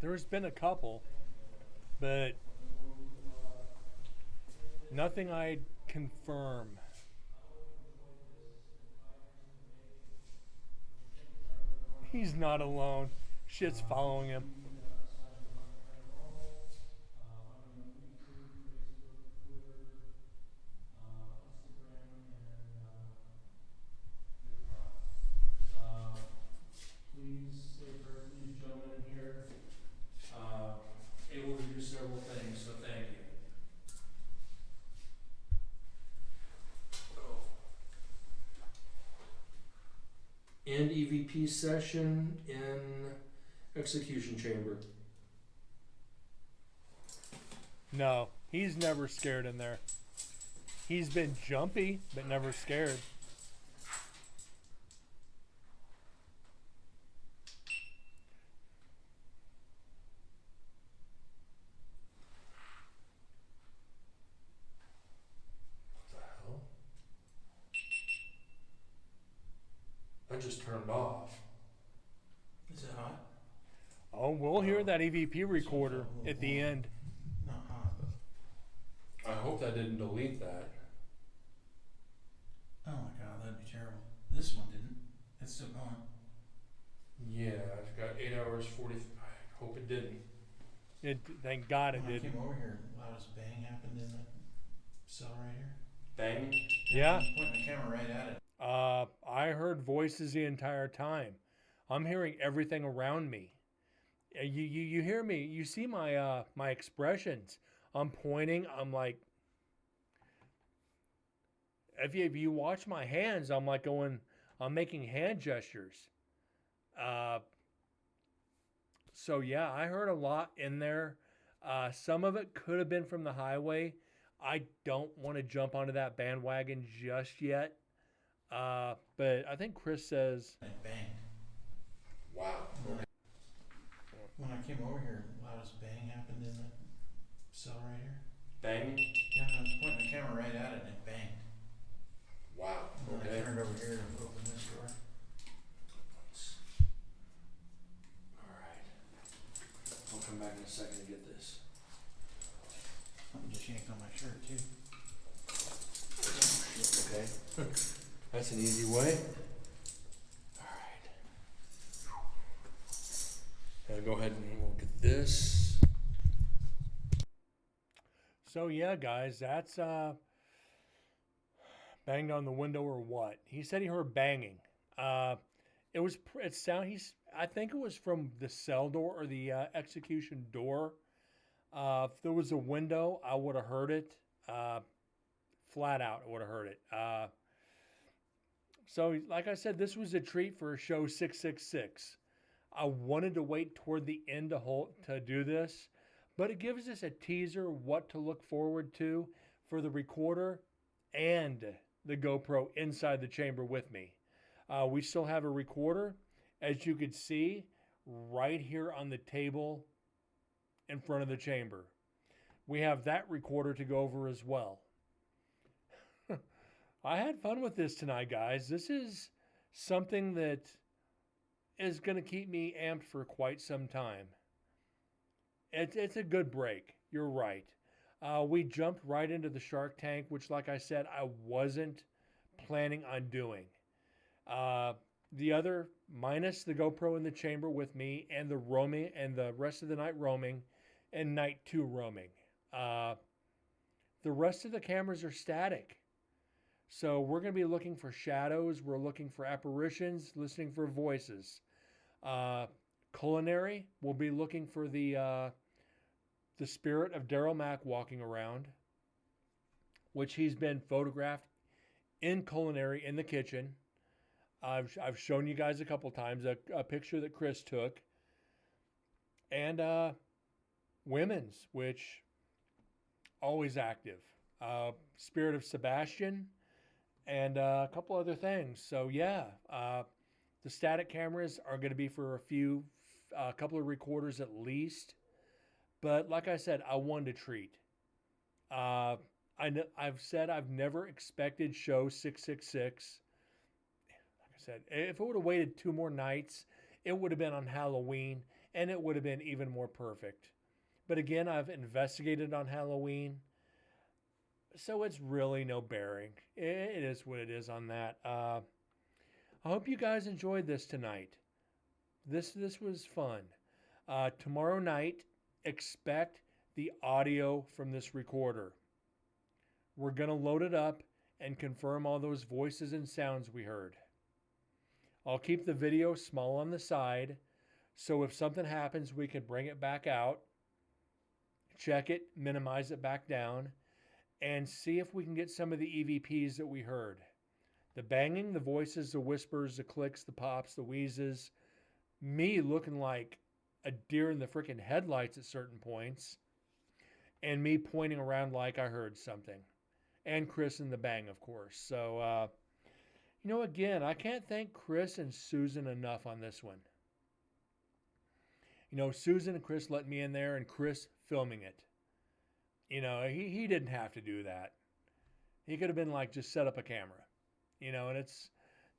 There's been a couple, but nothing I'd confirm. He's not alone. Shit's following him. Please say a prayer for these gentlemen here. Able to do several things, so thank you. EVP session in execution chamber. No, he's never scared in there. He's been jumpy, but never scared. What the hell? I just turned off. Is it hot? Oh, we'll hear that EVP recorder at the end. Not hot, but. I hope that didn't delete that. Oh my god, that'd be terrible. This one didn't. It's still going. Yeah, I've got 8 hours 40. I hope it didn't. Thank God it When I didn't. came over here, the loudest bang happened in the cell right here. Bang. Yeah. I'm pointing the camera right at it. I heard voices the entire time. I'm hearing everything around me. You hear me. You see my my expressions. I'm pointing. I'm like, if you watch my hands, I'm like going. I'm making hand gestures. So yeah, I heard a lot in there. Some of it could have been from the highway. I don't want to jump onto that bandwagon just yet. But I think Chris says, It banged. Wow. When I came over here, the loudest bang happened in the cell right here. Bang. Yeah, I was pointing the camera right at it and it banged. Wow. And then Okay. I turned over here and opened this door. Alright. I'll come back in a second to get this. Something just yanked on my shirt too. Okay. That's an easy way. Alright. Now go ahead and look at this. so yeah, guys, that's banged on the window or what? He said he heard banging. I think it was from the cell door or the execution door. If there was a window, I would have heard it. Flat out, I would have heard it. So, like I said, this was a treat for show 666. I wanted to wait toward the end to do this, but it gives us a teaser what to look forward to for the recorder and the GoPro inside the chamber with me. We still have a recorder, as you could see, right here on the table in front of the chamber. We have that recorder to go over as well. I had fun with this tonight, guys. This is something that is going to keep me amped for quite some time. It's a good break. You're right. We jumped right into the Shark Tank, which, like I said, I wasn't planning on doing. The other, minus the GoPro in the chamber with me and the roaming and the rest of the night roaming and night 2 roaming. The rest of the cameras are static. So we're going to be looking for shadows. We're looking for apparitions, listening for voices. Culinary, we'll be looking for the spirit of Daryl Mack walking around, which he's been photographed in Culinary in the kitchen. I've shown you guys a couple times a picture that Chris took. And Women's, which always active. Spirit of Sebastian. And a couple other things. So yeah, the static cameras are going to be for a couple of recorders at least. But like I said, I wanted to treat. I've said I've never expected show 666. Like I said, if it would have waited 2 more nights, it would have been on Halloween, and it would have been even more perfect. But again, I've investigated on Halloween. So it's really no bearing. It is what it is on that. I hope you guys enjoyed this tonight. This was fun. Tomorrow night, expect the audio from this recorder. We're going to load it up and confirm all those voices and sounds we heard. I'll keep the video small on the side, so if something happens, we can bring it back out, check it, minimize it back down, and see if we can get some of the EVPs that we heard. The banging, the voices, the whispers, the clicks, the pops, the wheezes, me looking like a deer in the freaking headlights at certain points, and me pointing around like I heard something. And Chris and the bang, of course. So, again, I can't thank Chris and Susan enough on this one. Susan and Chris let me in there, and Chris filming it. He didn't have to do that. He could have been like, just set up a camera. And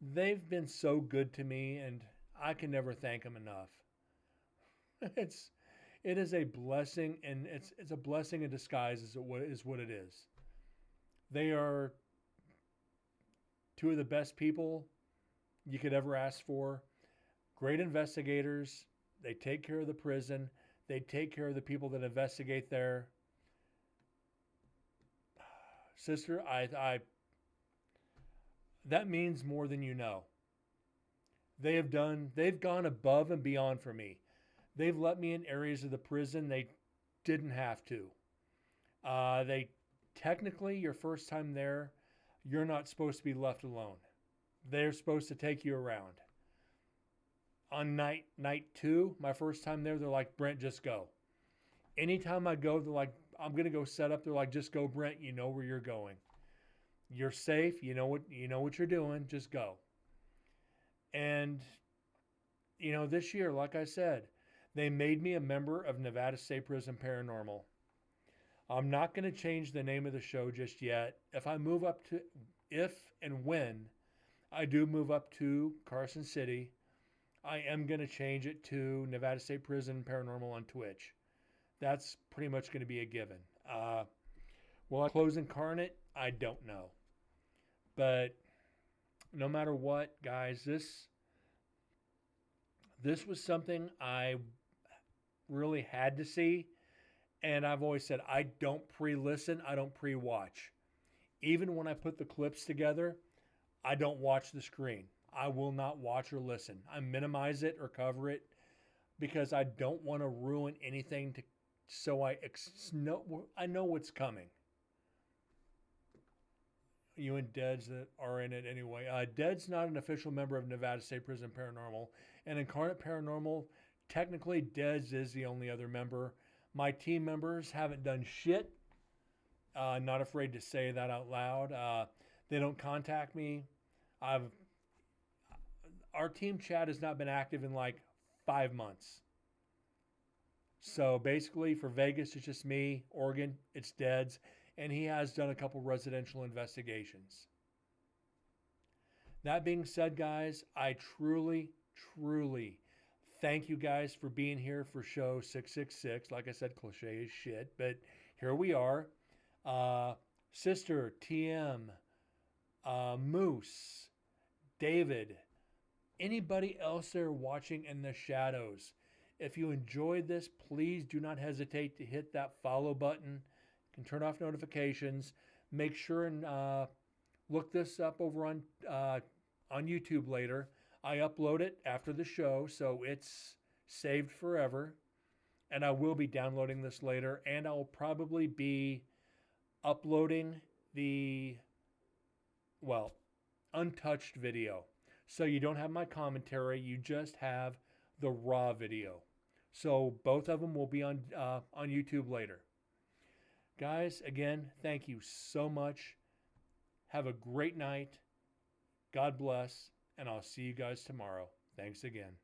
they've been so good to me, and I can never thank them enough. It is a blessing, and it's a blessing in disguise is what it is. They are two of the best people you could ever ask for. Great investigators. They take care of the prison. They take care of the people that investigate there. Sister, that means more than you know. They've gone above and beyond for me. They've let me in areas of the prison they didn't have to. They technically, your first time there, you're not supposed to be left alone. They're supposed to take you around. On night 2, my first time there, they're like, Brent, just go. Anytime I go, they're like, I'm gonna go set up. They're like, just go, Brent. You know where you're going. You're safe. You know what you're doing. Just go. And this year, like I said, they made me a member of Nevada State Prison Paranormal. I'm not going to change the name of the show just yet. If and when I do move up to Carson City, I am going to change it to Nevada State Prison Paranormal on Twitch. That's pretty much going to be a given. Will I close Incarnate? I don't know. But no matter what, guys, this was something I really had to see. And I've always said, I don't pre-listen. I don't pre-watch. Even when I put the clips together, I don't watch the screen. I will not watch or listen. I minimize it or cover it because I don't want to ruin anything so I know what's coming. You and Deads that are in it anyway. Dead's not an official member of Nevada State Prison Paranormal. And Incarnate Paranormal, technically Deads is the only other member. My team members haven't done shit. Not afraid to say that out loud. They don't contact me. Our team chat has not been active in like 5 months. So basically for Vegas, it's just me. Oregon, it's Deads. And he has done a couple residential investigations. That being said, guys, I truly, truly thank you guys for being here for show 666. Like I said, cliche as shit, but here we are. Sister, TM, Moose, David, anybody else there watching in the shadows. If you enjoyed this, please do not hesitate to hit that follow button. You can turn off notifications. Make sure and look this up over on YouTube later. I upload it after the show, so it's saved forever. And I will be downloading this later, and I'll probably be uploading the, untouched video. So you don't have my commentary, you just have the raw video. So both of them will be on YouTube later. Guys, again, thank you so much. Have a great night. God bless, and I'll see you guys tomorrow. Thanks again.